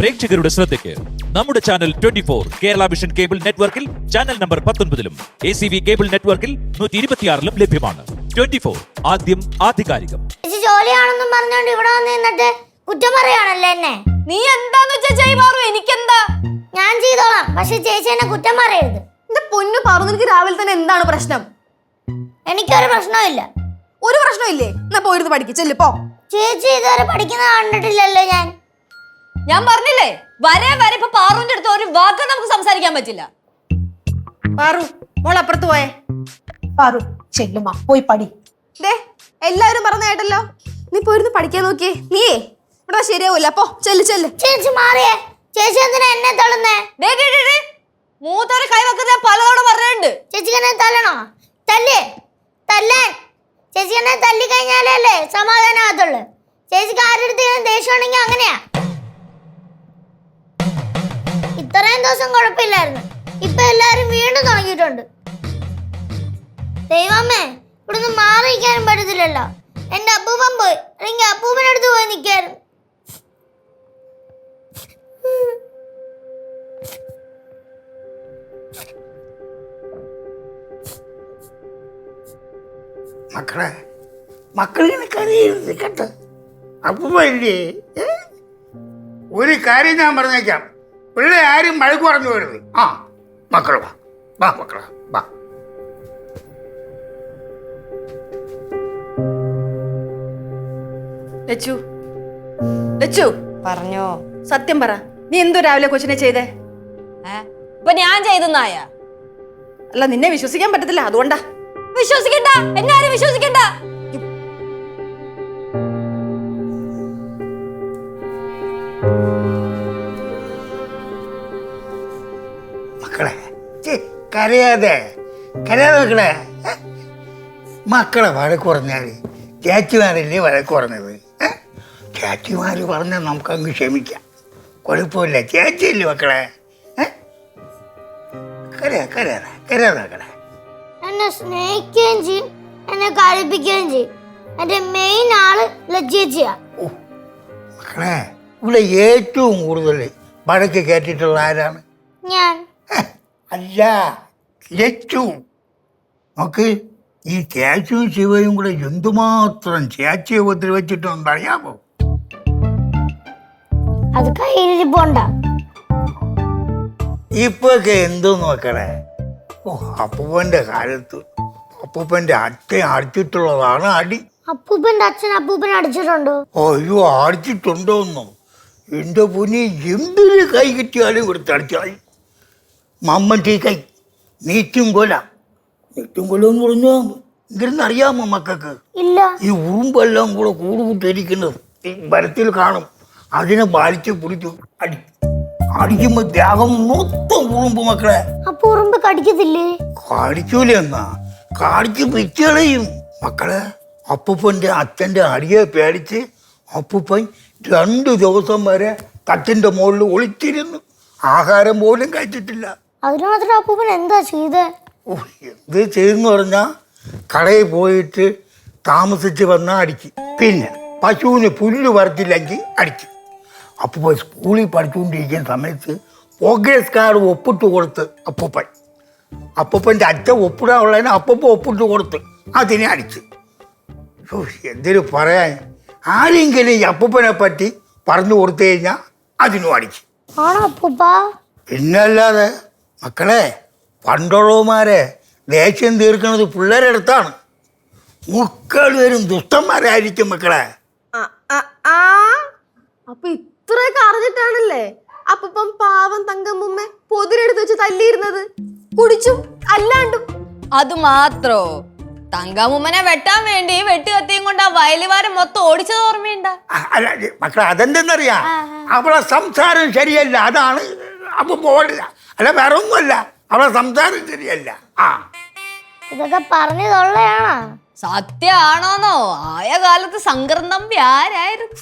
പ്രേക്ഷകരുടെ ശ്രദ്ധയ്ക്ക് നമ്മുടെ ചാനൽ 24 കേരള വിഷൻ കേബിൾ നെറ്റ്വർക്കിൽ ചാനൽ നമ്പർ 19-ലും ACV കേബിൾ നെറ്റ്വർക്കിൽ 126-ലും ലഭ്യമാണ്. 24 ആദ്യം ആധികാരികം. ജോലിയാണെന്നും പറഞ്ഞോണ്ട് ഇവിടെ വന്ന് നിന്നിട്ട് കുറ്റം പറയാണല്ലേ എന്നെ. നീ എന്താന്ന് വെച്ചാ ചെയ് പാറു, എനിക്കെന്താ? ഞാൻ ചെയ്തോളാം, പക്ഷെ ചേച്ചി എന്നെ കുറ്റം പറയരുത്. എന്റെ പൊന്നു പാറു, നിനക്ക് രാവിലെ തന്നെ എന്താണ് പ്രശ്നം? എനിക്കൊരു പ്രശ്നമില്ല. ഒരു പ്രശ്നമില്ലേ? എന്നാ പോയിരുന്ന് പഠിക്ക്, ചെല്ല് പോ. ചേച്ചി ഇതുവരെ പഠിക്കുന്ന കണ്ടിട്ടില്ലല്ലോ ഞാൻ പറഞ്ഞില്ലേ, വരെ ഇപ്പൊ പാറുവിന്റെ അടുത്ത് ഒരു വാക്ക് നമുക്ക് സംസാരിക്കാൻ പറ്റില്ല. പാറു മോൾ അപ്പുറത്ത് പോയേ. പാറു ചെല്ലുമാ, പോയി പഠി. ദേ എല്ലാവരും പറഞ്ഞ കേട്ടല്ലോ, നീ പോയിരുന്ന് പഠിക്കാൻ നോക്കിയേ. നീയേ ഇവിടെ ശരിയാവൂല, പോ ചെല്ല് ചെല്ല്. ചേച്ചി മാറിയേ. ചേച്ചി എന്തിനാ എന്നെ തള്ളുന്നേ? മൂത്തൊരു കൈ വെക്കുന്ന പലതവണ പറഞ്ഞിട്ടുണ്ട്. ചേച്ചിക്ക് എന്നെ തല്ലണോ? തല്ലാൻ ചേച്ചി എന്നെ തല്ലി കഴിഞ്ഞാലല്ലേ സമാധാനമാകത്തുള്ളു. ചേച്ചിക്ക് ആരുടെ അടുത്ത് ദേഷ്യം ഉണ്ടെങ്കിൽ അങ്ങനെയാ. ഇത്രയും ദിവസം കുഴപ്പമില്ലായിരുന്നു, ഇപ്പൊ എല്ലാരും വീണ്ടും തുടങ്ങിയിട്ടുണ്ട്. ദൈവമേ, ഇവിടുന്ന് മാറിയിരിക്കാനും പറ്റത്തില്ലല്ലോ. എന്റെ അപ്പൂപ്പൻ പോയി, അല്ലെങ്കിൽ അപ്പൂപ്പനടുത്ത് പോയി നിൽക്കായിരുന്നു. മക്കളിങ്ങനെ കരയരുത് കേട്ടോ. അപ്പൂപ്പല്ലേ, ഒരു കാര്യം ഞാൻ പറഞ്ഞേക്കാം, പിള്ളേ ആരും മഴക്ക് പറഞ്ഞു വരുത്. ആ മക്കളെ വാ മക്കളെ വാ. ലച്ചു ലച്ചു പറഞ്ഞോ, സത്യം പറ, നീ എന്തോ രാവിലെ കൊച്ചിനെ ചെയ്തേ? ഇപ്പൊ ഞാൻ ചെയ്തെന്നായ? അല്ല, നിന്നെ വിശ്വസിക്കാൻ പറ്റത്തില്ല, അതുകൊണ്ടാ. വിശ്വസിക്കണ്ട, എന്നെ ആരും വിശ്വസിക്കണ്ട. മക്കളെ കരയാതെ മക്കളെ. മക്കളെ വഴക്ക് പറഞ്ഞാല് ചേച്ചിമാരല്ലേ വഴക്ക് പറഞ്ഞത്? ചേച്ചിമാര് പറഞ്ഞാൽ നമുക്കങ്ങ് ക്ഷമിക്കാം, കുഴപ്പമില്ല. ചേച്ചിയില്ലേ മക്കളെ? കരയാതെ മക്കളെ. എന്നെ സ്നേഹിക്കുകയും ചെയ്യും, എന്നെ കളിപ്പിക്കുകയും ചെയ്യും. എന്റെ മെയിൻ ആള് ലജ്ജിയാ. മക്കളെ, ഇവിടെ ഏറ്റവും കൂടുതൽ വഴക്ക് കേട്ടിട്ടുള്ള ആരാണ്? ഞാൻ അല്ല, ലച്ചു. നമുക്ക് ഈ ചേച്ചിയും ശിവയും കൂടെ എന്തുമാത്രം ചേച്ചിയെ ഉപദ്രവിച്ചിട്ടുണ്ടറിയാമോ? അത് കയ്യിലിരിപ്പോണ്ട. ഇപ്പൊക്കെ എന്തോ നോക്കണേ. അപ്പൂപ്പന്റെ കാലത്ത് അപ്പൂപ്പന്റെ അച്ഛൻ അടിച്ചിട്ടുള്ളതാണ് അടി. അപ്പൂപ്പന്റെ അച്ഛൻ അപ്പൂപ്പനെ അടിച്ചിട്ടുണ്ടോ? അയ്യോ, അടിച്ചിട്ടുണ്ടോന്നോ? എന്റെ പൊന്നി, എന്തൊരു കൈ കിട്ടിയാലും കൊടുത്ത് അടിച്ചായി. മമ്മട്ടി കൈ, നീറ്റും കൊല എന്ന് പറഞ്ഞാൽ എന്തിരുന്നറിയാമോ മക്കൾക്ക്? ഇല്ല. ഈ ഉറുമ്പെല്ലാം കൂടെ കൂടുകൂട്ടിരിക്കുന്നത് ഈ മരത്തിൽ കാണും, അതിനെ വലിച്ചു പിടിച്ചു അടിക്കുമ്പോ ദേഹം മൊത്തം ഉറുമ്പ് മക്കളെ. അപ്പൊ ഉറുമ്പ് കടിക്കത്തില്ലേ? കടിക്കൂല, എന്നാ കടിച്ച് പിച്ചളയും മക്കളെ. അപ്പൂപ്പന്റെ അച്ഛന്റെ അടിയെ പേടിച്ച് അപ്പൂപ്പൻ 2 ദിവസം വരെ തട്ടിന്റെ മുകളിൽ ഒളിച്ചിരുന്നു, ആഹാരം പോലും കഴിച്ചിട്ടില്ല. അതിന് മാത്രം അപ്പൂപ്പൻ എന്താ ചെയ്തേ? എന്ത് ചെയ്തെന്ന് പറഞ്ഞാൽ കടയിൽ പോയിട്ട് താമസിച്ച് വന്നാൽ അടിക്കും, പിന്നെ പശുവിന് പുല്ല് വരത്തില്ലെങ്കിൽ അടിക്കും. അപ്പൂപ്പൻ സ്കൂളിൽ പഠിച്ചുകൊണ്ടിരിക്കുന്ന സമയത്ത് പ്രോഗ്രസ് കാർഡ് ഒപ്പിട്ട് കൊടുത്ത് അപ്പൂപ്പൻ്റെ അച്ഛൻ ഒപ്പിടാനുള്ളതിന് അപ്പൂപ്പ ഒപ്പിട്ട് കൊടുത്ത് അതിനെ അടിച്ച്. എന്തിനു പറയാൻ, ആരെങ്കിലും ഈ അപ്പൂപ്പനെ പറ്റി പറഞ്ഞു കൊടുത്തു കഴിഞ്ഞാൽ അതിനും അടിക്കും. ആണോ അപ്പൂപ്പ? പിന്നല്ലാതെ മക്കളെ, പണ്ടുള്ളവന്മാരെ ദേഷ്യം തീർക്കുന്നത് പിള്ളേരുടെ അടുത്താണ്. മുക്കാളുപേരും ദുഷ്ടന്മാരായിരിക്കും മക്കളെ. അപ്പൊ ഇത്രയൊക്കെ അറിഞ്ഞിട്ടാണല്ലേ അപ്പം പാവം തങ്കമ്മ പൊതിരെടുത്ത് വെച്ച് തല്ലിയിരുന്നത്, കുടിച്ചും അല്ലാണ്ടും. അത് മാത്രോ, തങ്കമ്മനെ വെട്ടാൻ വേണ്ടി വെട്ടുകത്തിയും കൊണ്ട് ആ വയലുവാരം മൊത്തം ഓടിച്ചത് ഓർമ്മയുണ്ടാ? അല്ല മക്കളെ, അതെന്തെന്നറിയാം, അവളെ സംസാരം ശരിയല്ല, അതാണ്. അപ്പൊ പോടില്ല, അല്ല വേറെ ഒന്നുമല്ല, അവളെ സംസാരം ശരിയല്ല. ഇതൊക്കെ പറഞ്ഞതുള്ളയാണോ? സത്യാണോന്നോ? ആയ കാലത്ത് ശങ്കരൻ തമ്പി ആരായിരുന്നു?